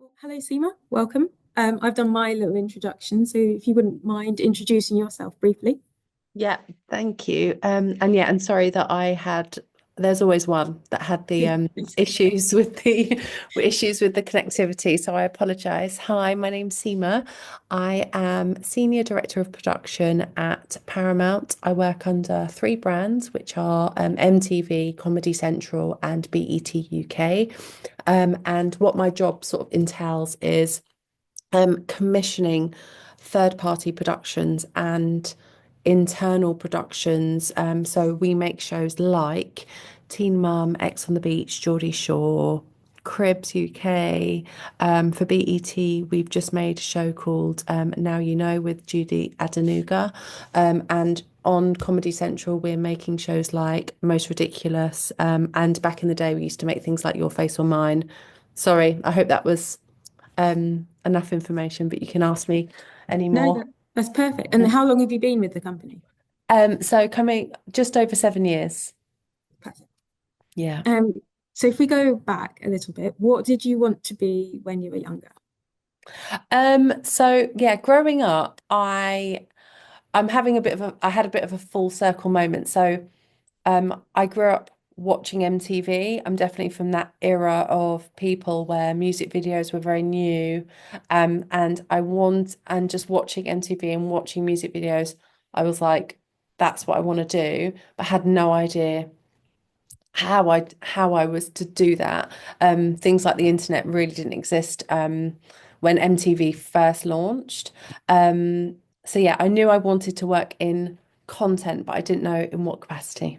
Well, hello, Seema. Welcome. I've done my little introduction, so if you wouldn't mind introducing yourself briefly. Yeah, thank you. And sorry that there's always one that had the issues with the issues with the connectivity. So I apologize. Hi, my name's Seema. I am Senior Director of Production at Paramount. I work under three brands, which are MTV, Comedy Central, and BET UK. And what my job sort of entails is commissioning third-party productions and internal productions. So we make shows like Teen Mum, X on the Beach, Geordie Shore, Cribs UK. For BET, we've just made a show called Now You Know with Judy Adenuga. And on Comedy Central, we're making shows like Most Ridiculous. And back in the day, we used to make things like Your Face or Mine. Sorry, I hope that was enough information, but you can ask me any No, more. that's perfect. And how long have you been with the company? So coming just over 7 years. Perfect. Yeah. Um, so if we go back a little bit, what did you want to be when you were younger? So yeah, growing up, I had a bit of a full circle moment. So I grew up watching MTV. I'm definitely from that era of people where music videos were very new. And just watching MTV and watching music videos, I was like, that's what I want to do, but had no idea how I was to do that. Things like the internet really didn't exist when MTV first launched. So yeah, I knew I wanted to work in content, but I didn't know in what capacity.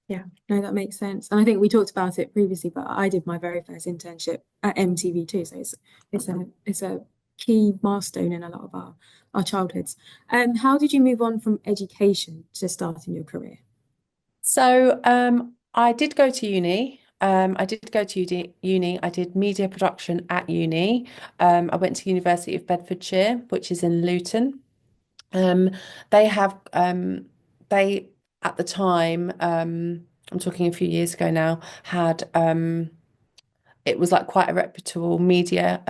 Yeah, no, that makes sense. And I think we talked about it previously, but I did my very first internship at MTV too. So it's a key milestone in a lot of our childhoods. How did you move on from education to starting your career? So I did go to uni. I did go to uni. I did media production at uni. I went to University of Bedfordshire, which is in Luton. Um, they have they at the time, I'm talking a few years ago now, had it was like quite a reputable media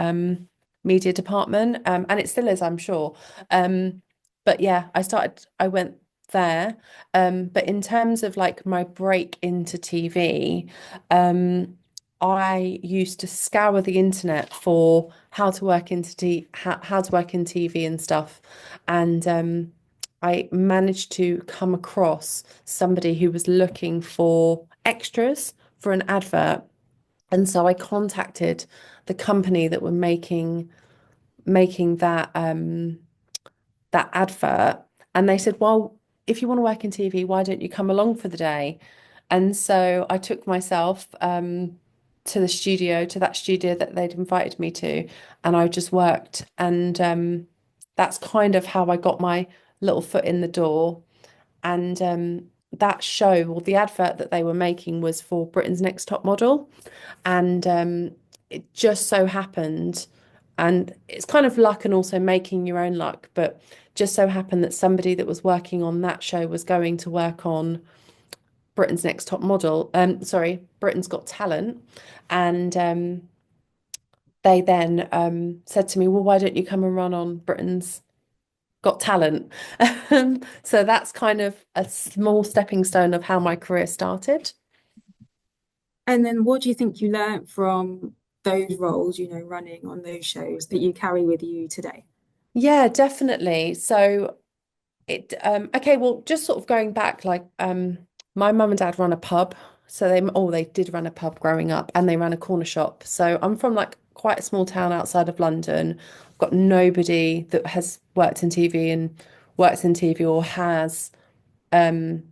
department, and it still is, I'm sure. But yeah, I went there. But in terms of like my break into TV, I used to scour the internet for how to work in TV and stuff, and I managed to come across somebody who was looking for extras for an advert, and so I contacted the company that were making that advert, and they said, "Well, if you want to work in TV, why don't you come along for the day?" And so I took myself to that studio that they'd invited me to, and I just worked, and that's kind of how I got my little foot in the door. And that show, or the advert that they were making, was for Britain's Next Top Model. And it just so happened, and it's kind of luck and also making your own luck, but just so happened that somebody that was working on that show was going to work on Britain's Next Top Model, sorry, Britain's Got Talent. And they then said to me, well, why don't you come and run on Britain's Got Talent? So that's kind of a small stepping stone of how my career started. And then what do you think you learned from those roles, running on those shows that you carry with you today? Yeah, definitely. So okay, well, just sort of going back, like my mum and dad run a pub. So they did run a pub growing up, and they ran a corner shop. So I'm from like quite a small town outside of London. I've got nobody that has worked in TV or has um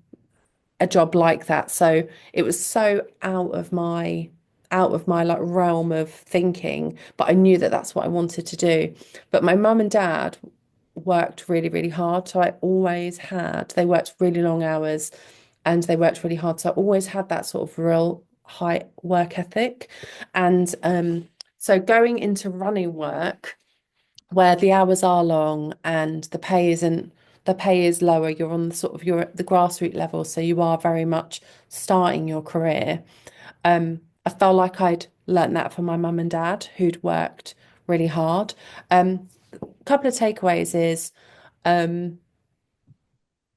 a job like that. So it was so out of my like realm of thinking, but I knew that that's what I wanted to do. But my mum and dad worked really, really hard. So they worked really long hours, and they worked really hard. So I always had that sort of real high work ethic. And so going into running work where the hours are long and the pay is lower, you're on you're at the grassroots level, so you are very much starting your career. I felt like I'd learnt that from my mum and dad who'd worked really hard. A couple of takeaways is um,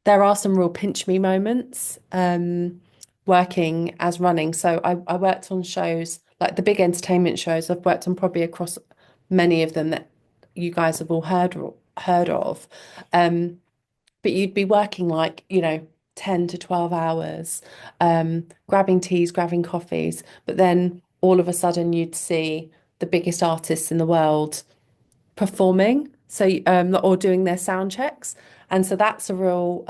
there are some real pinch me moments working as running. So I worked on shows like the big entertainment shows. I've worked on probably across many of them that you guys have all heard of. But you'd be working like, 10 to 12 hours, grabbing teas, grabbing coffees, but then all of a sudden you'd see the biggest artists in the world performing, so or doing their sound checks. And so that's a real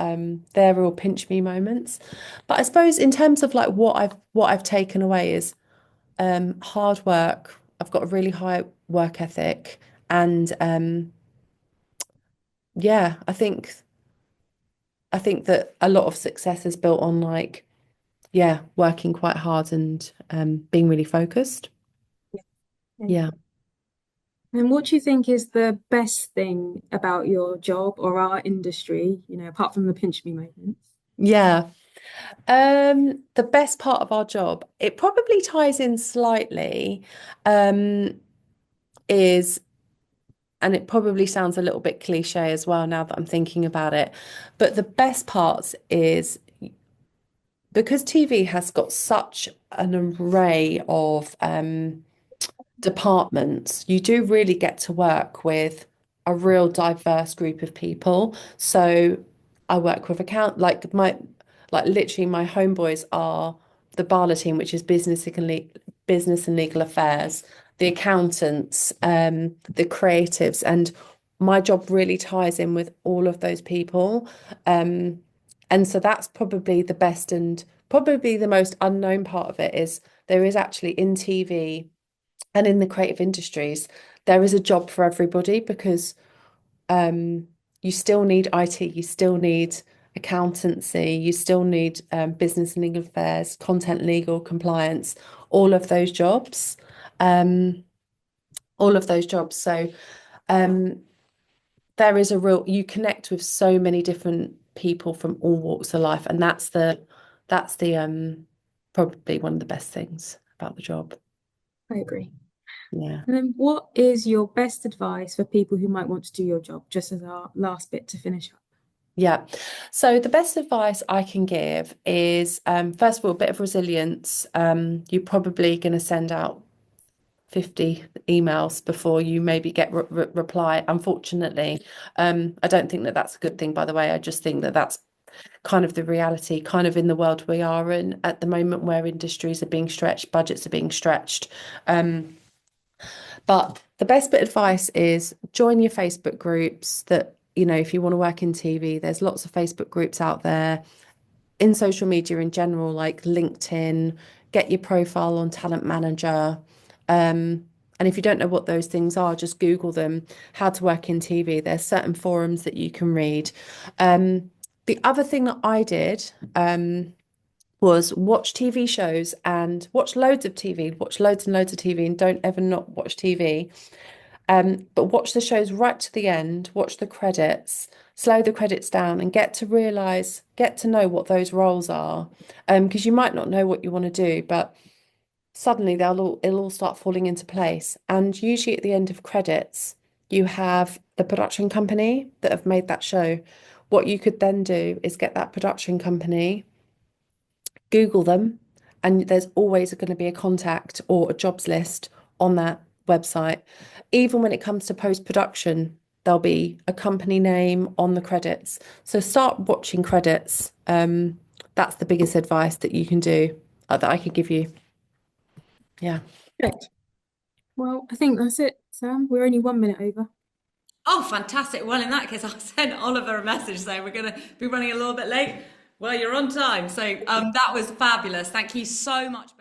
they're real pinch me moments. But I suppose in terms of like what I've taken away is hard work. I've got a really high work ethic, and yeah, I think that a lot of success is built on like, yeah, working quite hard and being really focused. Yeah. Yeah. And what do you think is the best thing about your job or our industry, apart from the pinch me moments? Yeah. The best part of our job, it probably ties in slightly, um, is, and it probably sounds a little bit cliche as well now that I'm thinking about it, but the best parts is because TV has got such an array of departments, you do really get to work with a real diverse group of people. So I work with like literally my homeboys are the Bala team, which is business and legal affairs, the accountants, the creatives, and my job really ties in with all of those people. Um, and so that's probably the best and probably the most unknown part of it is there is actually in TV and in the creative industries, there is a job for everybody because um, you still need IT, you still need accountancy, you still need business and legal affairs, content legal, compliance, all of those jobs. Um, all of those jobs. So um, there is you connect with so many different people from all walks of life, and that's the probably one of the best things about the job. I agree. Yeah. And then what is your best advice for people who might want to do your job, just as our last bit to finish up? Yeah. So the best advice I can give is, first of all, a bit of resilience. You're probably going to send out 50 emails before you maybe get reply. Unfortunately, I don't think that that's a good thing, by the way. I just think that that's kind of the reality, kind of in the world we are in at the moment, where industries are being stretched, budgets are being stretched. But the best bit of advice is join your Facebook groups that, if you want to work in TV, there's lots of Facebook groups out there in social media in general, like LinkedIn, get your profile on Talent Manager. And if you don't know what those things are, just Google them, how to work in TV. There's certain forums that you can read. The other thing that I did was watch TV shows and watch loads of TV, watch loads and loads of TV, and don't ever not watch TV. But watch the shows right to the end, watch the credits, slow the credits down, and get to know what those roles are. Because you might not know what you want to do, but suddenly it'll all start falling into place. And usually at the end of credits, you have the production company that have made that show. What you could then do is get that production company, Google them, and there's always going to be a contact or a jobs list on that website. Even when it comes to post-production, there'll be a company name on the credits. So start watching credits. That's the biggest advice that you can do, that I could give you. Yeah. Great. Well, I think that's it, Sam. We're only 1 minute over. Oh, fantastic. Well, in that case, I'll send Oliver a message saying we're going to be running a little bit late. Well, you're on time. So that was fabulous. Thank you so much.